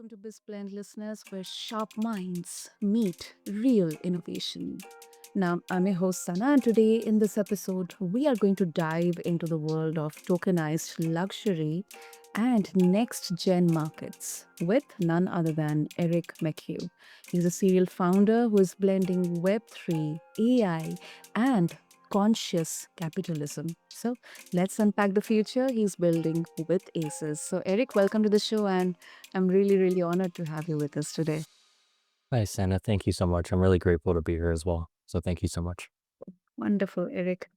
welcome to BizBlend listeners, where sharp minds meet real innovation. Now, I'm your host Sana, and today in this episode, we are going to dive into the world of tokenized luxury and next gen markets with none other than Eric McHugh. He's a serial founder who is blending Web3, AI, and conscious capitalism. So, let's unpack the future he's building with Aces. So, Eric, welcome to the show, and I'm really, really honored to have you with us today. Hi, Santa. Thank you so much. I'm really grateful to be here as well. So thank you so much. Wonderful, Eric.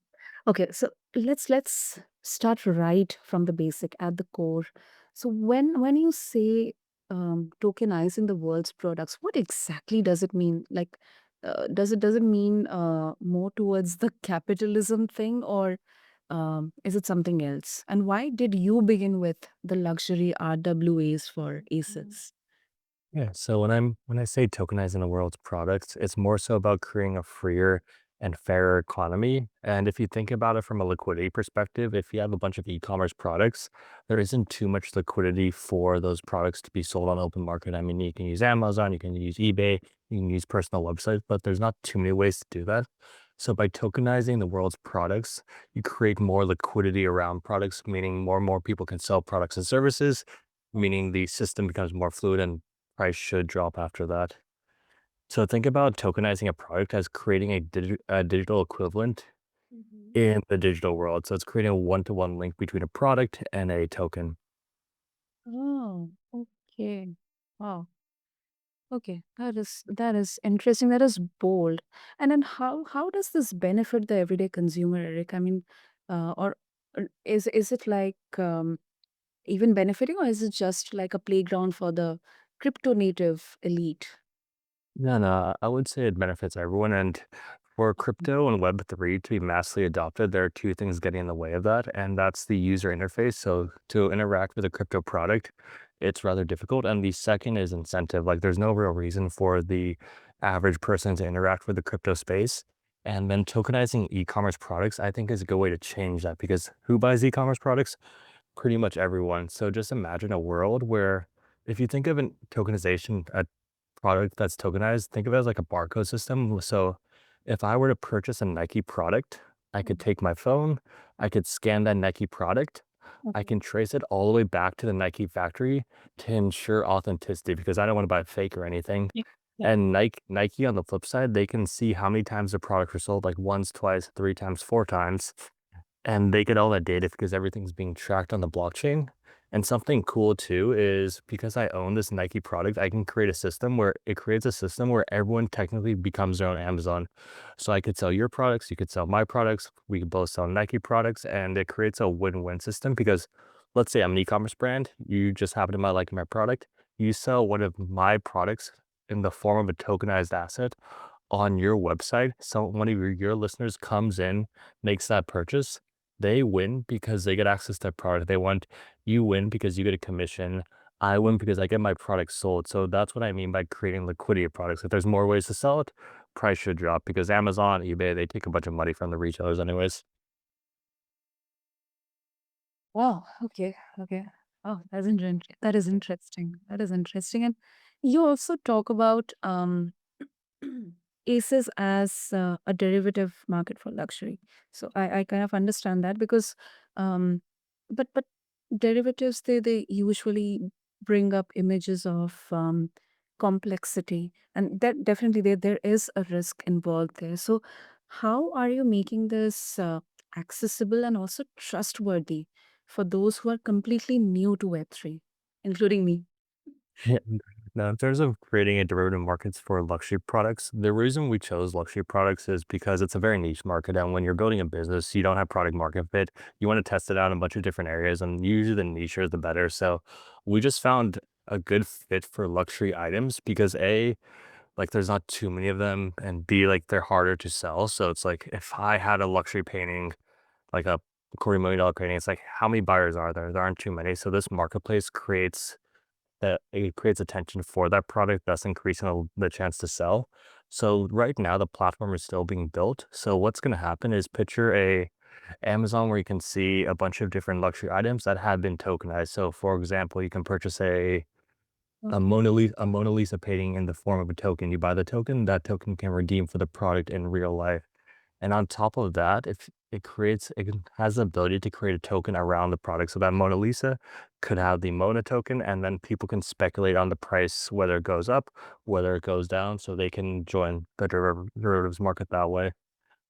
Okay, so let's start right from the basic at the core. So when you say tokenizing the world's products, what exactly does it mean? Like, does it mean more towards the capitalism thing, or is it something else? And why did you begin with the luxury RWAs for Aces? Yeah. So when I say tokenizing the world's products, it's more so about creating a freer and fairer economy. And if you think about it from a liquidity perspective, if you have a bunch of e-commerce products, there isn't too much liquidity for those products to be sold on open market. I mean, you can use Amazon, you can use eBay, you can use personal websites, but there's not too many ways to do that. So by tokenizing the world's products, you create more liquidity around products, meaning more and more people can sell products and services, meaning the system becomes more fluid and price should drop after that. So think about tokenizing a product as creating a digital equivalent Mhm. in the digital world. So it's creating a one-to-one link between a product and a token. Oh, okay. Wow. Okay, that is interesting. That is bold. And then how does this benefit the everyday consumer, Eric? I mean, or is it like even benefiting, or is it just like a playground for the crypto native elite? No, no, I would say it benefits everyone. And for Mhm. crypto and Web3 to be massively adopted, there are two things getting in the way of that, and that's the user interface. So to interact with a crypto product, it's rather difficult. And the second is incentive. Like there's no real reason for the average person to interact with the crypto space. And then tokenizing e-commerce products, I think is a good way to change that because who buys e-commerce products? Pretty much everyone. So just imagine a world where if you think of an tokenization, a product that's tokenized, think of it as like a barcode system. So if I were to purchase a Nike product, I could Mhm. take my phone, I could scan that Nike product, I Okay. can trace it all the way back to the Nike factory to ensure authenticity because I don't want to buy it fake or anything. Yeah. Yeah. And Nike on the flip side, they can see how many times the products were sold, like once, twice, three times, four times. And they get all that data because everything's being tracked on the blockchain. And something cool too is because I own this Nike product, I can create a system where it creates a system where everyone technically becomes their own Amazon. So I could sell your products, you could sell my products, we could both sell Nike products, and it creates a win-win system because let's say I'm an e-commerce brand, you just happen to like my product, you sell one of my products in the form of a tokenized asset on your website. So one of your listeners comes in, makes that purchase, they win because they get access to that product. They want you win because you get a commission. I win because I get my product sold. So that's what I mean by creating liquidity of products. If there's more ways to sell it, price should drop because Amazon, eBay, they take a bunch of money from the retailers anyways. Wow. Okay. Okay. Oh, that is interesting. That is interesting. And you also talk about ACEs as a derivative market for luxury. So I kind of understand that because, um, but derivatives they usually bring up images of complexity, and that definitely there is a risk involved there. So how are you making this accessible and also trustworthy for those who are completely new to Web3, including me? Yeah. Now, in terms of creating a derivative markets for luxury products, the reason we chose luxury products is because it's a very niche market. And when you're building a business, you don't have product market fit. You want to test it out in a bunch of different areas, and usually the nicher, the better. So we just found a good fit for luxury items because A, like there's not too many of them, and B, like they're harder to sell. So it's like if I had a luxury painting, like a $250,000 painting, it's like how many buyers are there? There aren't too many. So this marketplace creates that it creates attention for that product, thus increasing the chance to sell. So right now the platform is still being built. So what's going to happen is picture a Amazon where you can see a bunch of different luxury items that have been tokenized. So for example, you can purchase Okay. A Mona Lisa painting in the form of a token. You buy the token, that token can redeem for the product in real life. And on top of that, if it has the ability to create a token around the product. So that Mona Lisa could have the Mona token, and then people can speculate on the price, whether it goes up, whether it goes down, so they can join the derivatives market that way.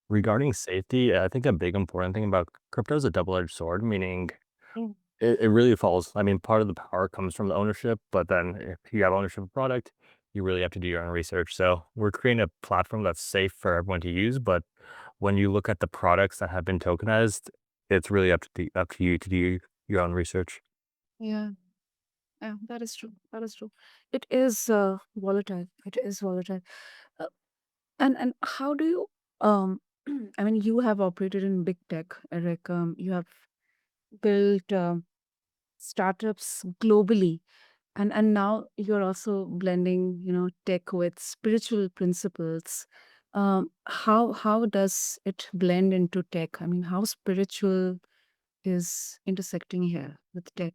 Regarding safety, I think a big important thing about crypto is a double-edged sword, meaning Mm. it really falls. I mean, part of the power comes from the ownership, but then if you have ownership of a product, you really have to do your own research. So we're creating a platform that's safe for everyone to use, but when you look at the products that have been tokenized, it's really up to you to do your own research. Yeah, yeah, that is true. That is true. It is volatile. It is volatile. Uh, and how do you I mean, you have operated in big tech, Eric. You have built startups globally, and now you're also blending, tech with spiritual principles. How does it blend into tech? I mean, how spiritual is intersecting here with tech?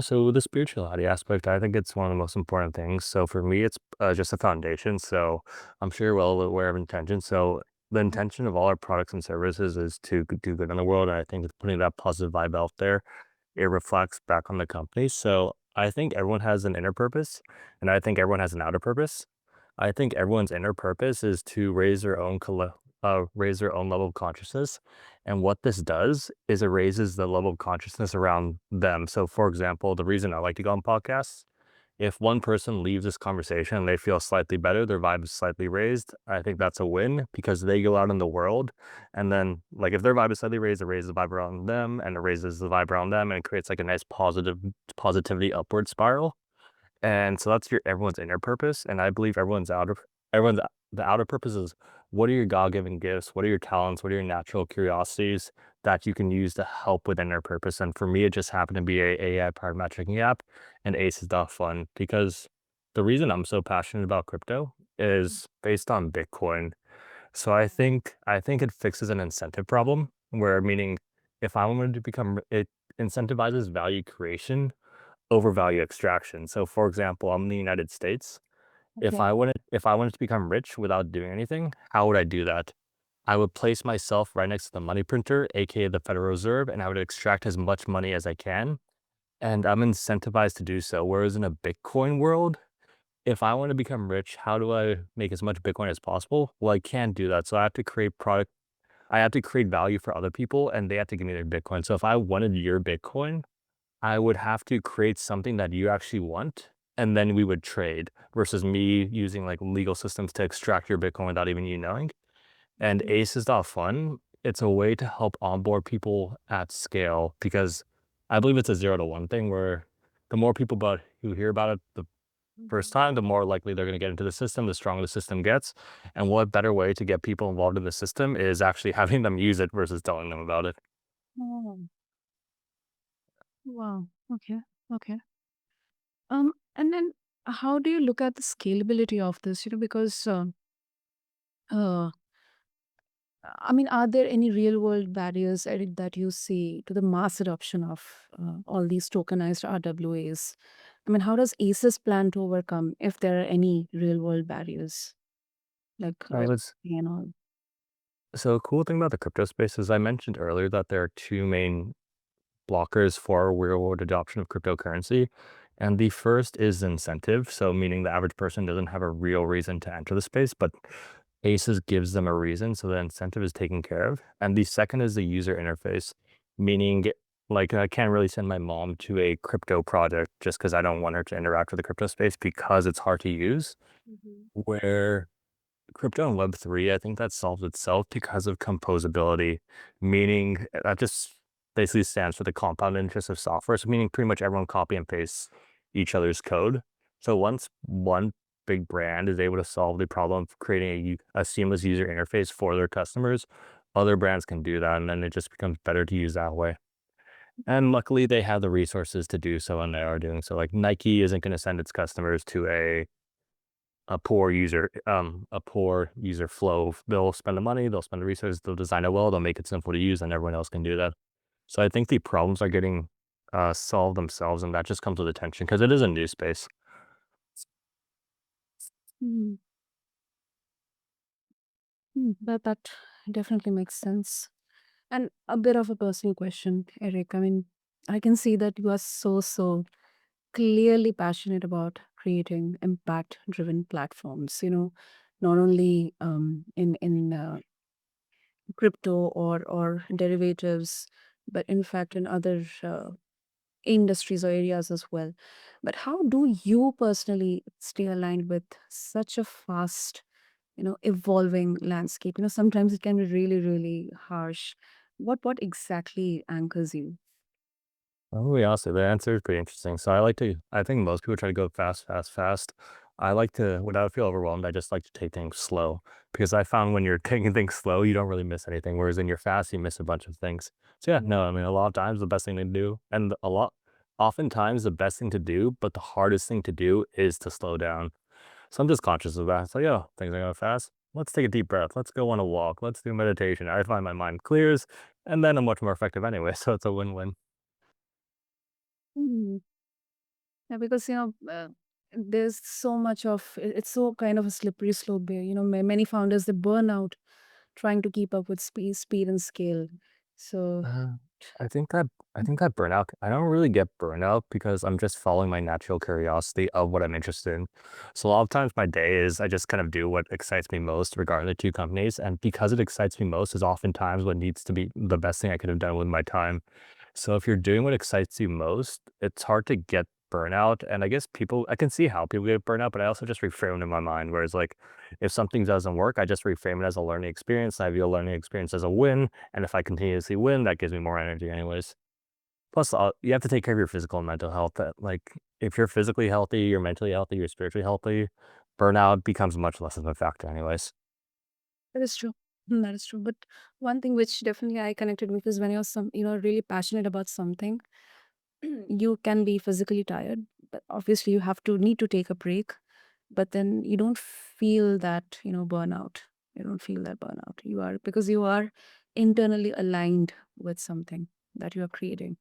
So the spirituality aspect, I think it's one of the most important things. So for me, it's just a foundation. So I'm sure you're well aware of intention. So the intention of all our products and services is to do good in the world. And I think that putting that positive vibe out there, it reflects back on the company. So I think everyone has an inner purpose, and I think everyone has an outer purpose. I think everyone's inner purpose is to raise their own level of consciousness. And what this does is it raises the level of consciousness around them. So, for example, the reason I like to go on podcasts, if one person leaves this conversation and they feel slightly better, their vibe is slightly raised, I think that's a win because they go out in the world. And then, like, if their vibe is slightly raised, it raises the vibe around them and it raises the vibe around them and it creates like a nice positivity upward spiral. And so that's your everyone's inner purpose, and I believe everyone's the outer purpose is what are your God-given gifts? What are your talents? What are your natural curiosities that you can use to help with inner purpose? And for me, it just happened to be a AI-powered matchmaking app and Aces.fun because the reason I'm so passionate about crypto is based on Bitcoin. So I think it fixes an incentive problem where meaning if I wanted to become it incentivizes value creation over value extraction. So for example, I'm in the United States. Okay. If I wanted to become rich without doing anything, how would I do that? I would place myself right next to the money printer, aka the Federal Reserve, and I would extract as much money as I can. And I'm incentivized to do so. Whereas in a Bitcoin world, if I want to become rich, how do I make as much Bitcoin as possible? Well, I can't do that. So I have to create value for other people and they have to give me their Bitcoin. So if I wanted your Bitcoin, I would have to create something that you actually want, and then we would trade versus me using like legal systems to extract your Bitcoin without even you knowing. And Mhm. Aces.fun, it's a way to help onboard people at scale because I believe it's a 0 to 1 thing where the more people who hear about it the first Mhm. time, the more likely they're going to get into the system, the stronger the system gets. And what better way to get people involved in the system is actually having them use it versus telling them about it. Oh, wow. Okay. Okay. And then how do you look at the scalability of this? Because uh, I mean, are there any real world barriers, Eric, that you see to the mass adoption of all these tokenized RWAs? I mean, how does ACES plan to overcome if there are any real world barriers like I was Web3 and all? So a cool thing about the crypto space is I mentioned earlier that there are two main blockers for real world adoption of cryptocurrency. And the first is incentive. So meaning the average person doesn't have a real reason to enter the space, but ACES gives them a reason. So the incentive is taken care of. And the second is the user interface, meaning like I can't really send my mom to a crypto project just because I don't want her to interact with the crypto space because it's hard to use. Mhm. Where crypto and Web3, I think that solves itself because of composability, meaning that just basically stands for the compound interest of software. So meaning pretty much everyone copy and pastes each other's code. So once one big brand is able to solve the problem of creating a seamless user interface for their customers, other brands can do that, and then it just becomes better to use that way. And luckily, they have the resources to do so, and they are doing so. Like Nike isn't going to send its customers to a poor user flow. They'll spend the money, they'll spend the resources, they'll design it well, they'll make it simple to use, and everyone else can do that. So I think the problems are getting solve themselves, and that just comes with attention because it is a new space. Mm, that definitely makes sense. And a bit of a personal question, Eric. I mean, I can see that you are so clearly passionate about creating impact-driven platforms. Not only in crypto or derivatives, but in fact in other industries or areas as well. But how do you personally stay aligned with such a fast, evolving landscape? Sometimes it can be really harsh. What exactly anchors you? Oh, yeah, honestly, the answer is pretty interesting. So I think most people try to go fast, fast, fast. I like to, when I feel overwhelmed, I just like to take things slow because I found when you're taking things slow, you don't really miss anything. Whereas when you're fast, you miss a bunch of things. So yeah, no, I mean, a lot of times the best thing to do, and oftentimes the best thing to do, but the hardest thing to do is to slow down. So I'm just conscious of that. So yeah, things are going fast. Let's take a deep breath. Let's go on a walk. Let's do meditation. I find my mind clears and then I'm much more effective anyway. So it's a win-win. Mhm. Yeah, because there's so much of it's so kind of a slippery slope there. Many founders they burn out trying to keep up with speed and scale. So, Uh, I think that I think that burnout I don't really get burnout because I'm just following my natural curiosity of what I'm interested in. So a lot of times my day is I just kind of do what excites me most regarding the two companies. And because it excites me most is oftentimes what needs to be the best thing I could have done with my time. So if you're doing what excites you most, it's hard to get burnout. And I guess I can see how people get burnout, but I also just reframe it in my mind. Whereas like if something doesn't work, I just reframe it as a learning experience. And I view a learning experience as a win, and if I continuously win, that gives me more energy anyways. Plus, you have to take care of your physical and mental health. Like, if you're physically healthy, you're mentally healthy, you're spiritually healthy, burnout becomes much less of a factor anyways. that is true. That is true. But one thing which definitely I connected with is when you're really passionate about something, you can be physically tired, but obviously you have to need to take a break. But then you don't feel that, burnout. You don't feel that burnout. You are because you are internally aligned with something that you are creating.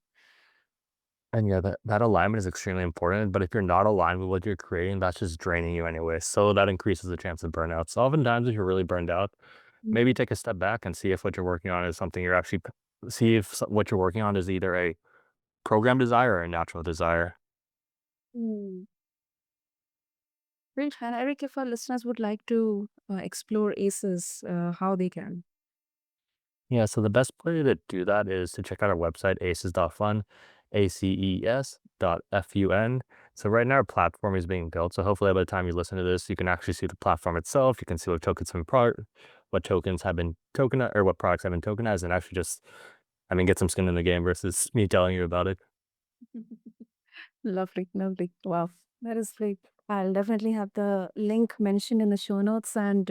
And yeah, that alignment is extremely important. But if you're not aligned with what you're creating, that's just draining you anyway. So that increases the chance of burnout. So oftentimes, if you're really burned out, maybe take a step back and see if what you're working on is something you're actually, see if what you're working on is either a program desire or a natural desire. Mm. Great. And Eric, if our listeners would like to explore ACEs, how they can. Yeah, so the best way to do that is to check out our website, Aces.fun, ACES.fun. So right now our platform is being built. So hopefully by the time you listen to this, you can actually see the platform itself. You can see what tokens have been tokenized or what products have been tokenized and actually just, I mean, get some skin in the game versus me telling you about it. Lovely, lovely. Wow, that is great. I'll definitely have the link mentioned in the show notes. And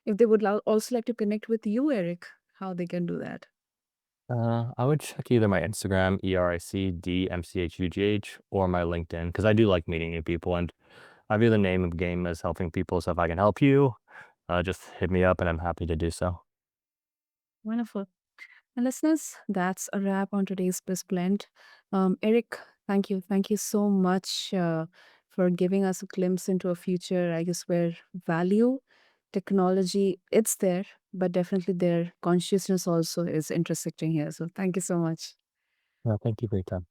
if they would also like to connect with you, Eric, how they can do that. I would check either my Instagram, ERICDMCHUGH, or my LinkedIn, because I do like meeting new people. And I view the name of the game as helping people. So if I can help you, just hit me up and I'm happy to do so. Wonderful. And listeners, that's a wrap on today's BizBlend. Eric, thank you. Thank you so much for giving us a glimpse into a future, I guess, where value, technology, it's there, but definitely their consciousness also is intersecting here. So thank you so much. Thank you for your time.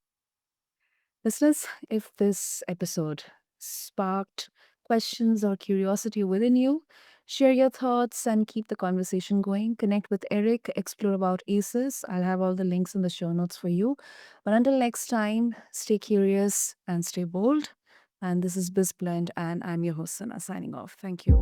Listeners, if this episode sparked questions or curiosity within you, share your thoughts and keep the conversation going. Connect with Eric, explore about ACES. I'll have all the links in the show notes for you. But until next time, stay curious and stay bold. And this is BizBlend, and I'm your host, Sana, signing off. Thank you.